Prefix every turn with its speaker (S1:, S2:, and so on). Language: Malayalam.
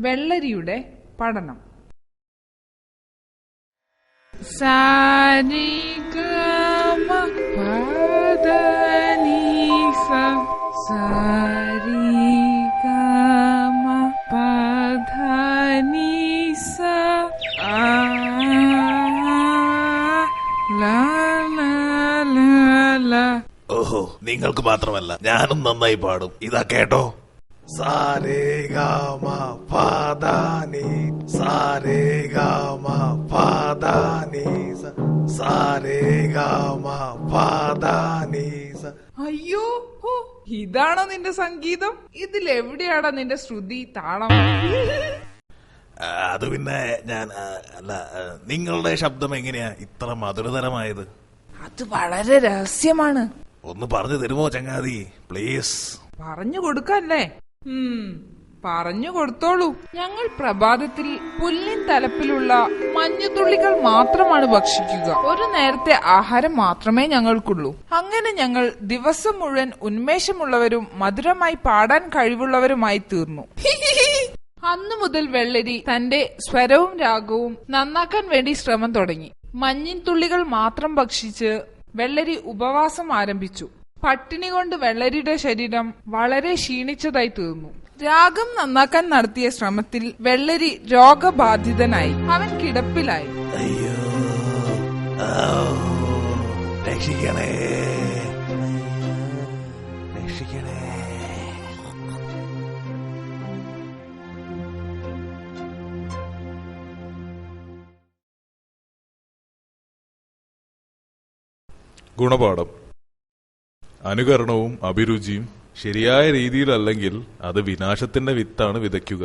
S1: വെള്ളരിയുടെ പഠനം. സാരി ഗമ പദ നീ സ സാരി ഗമ പദ നീ സ ആ ലാ ലാ ലാ ലാ.
S2: ഓഹോ, നിങ്ങൾക്ക് മാത്രമല്ല ഞാനും നന്നായി പാടും. ഇതാ കേട്ടോ. സാരേ ഗമ പദാനി സാരേ ഗമ പദാനി സാരേ ഗമ പദാനി.
S1: അയ്യോ, ഇതാണോ നിന്റെ സംഗീതം? ഇതിലെവിടെയാടാ നിന്റെ ശ്രുതി, താളം?
S2: അത് പിന്നെ ഞാൻ അല്ല, നിങ്ങളുടെ ശബ്ദം എങ്ങനെയാ ഇത്ര മധുരതരമായത്?
S1: അത് വളരെ രഹസ്യമാണ്.
S2: ഒന്ന് പറഞ്ഞു തരുമോ ചങ്ങാതി, പ്ലീസ്?
S1: പറഞ്ഞു കൊടുക്കല്ലേ? പറഞ്ഞു കൊടുത്തോളൂ. ഞങ്ങൾ പ്രഭാതത്തിൽ പുല്ലിൻ തലപ്പിലുള്ള മഞ്ഞുതുള്ളികൾ മാത്രമാണ് ഭക്ഷിക്കുക. ഒരു നേരത്തെ ആഹാരം മാത്രമേ ഞങ്ങൾക്കുള്ളൂ. അങ്ങനെ ഞങ്ങൾ ദിവസം മുഴുവൻ ഉന്മേഷമുള്ളവരും മധുരമായി പാടാൻ കഴിവുള്ളവരുമായി തീർന്നു. അന്നു മുതൽ വെള്ളരി തന്റെ സ്വരവും രാഗവും നന്നാക്കാൻ വേണ്ടി ശ്രമം തുടങ്ങി. മഞ്ഞിൻ തുള്ളികൾ മാത്രം ഭക്ഷിച്ച് വെള്ളരി ഉപവാസം ആരംഭിച്ചു. പട്ടിണി കൊണ്ട് വെള്ളരിയുടെ ശരീരം വളരെ ക്ഷീണിച്ചതായി തീർന്നു. രാഗം നന്നാക്കാൻ നടത്തിയ ശ്രമത്തിൽ വെള്ളരി രോഗബാധിതനായി. അവൻ കിടപ്പിലായി.
S2: അയ്യോ, രക്ഷിക്കണേ, രക്ഷിക്കണേ.
S3: ഗുണപാഠം. അനുകരണവും അഭിരുചിയും ശരിയായ രീതിയിലല്ലെങ്കിൽ അത് വിനാശത്തിന്റെ വിത്താണ് വിതയ്ക്കുക.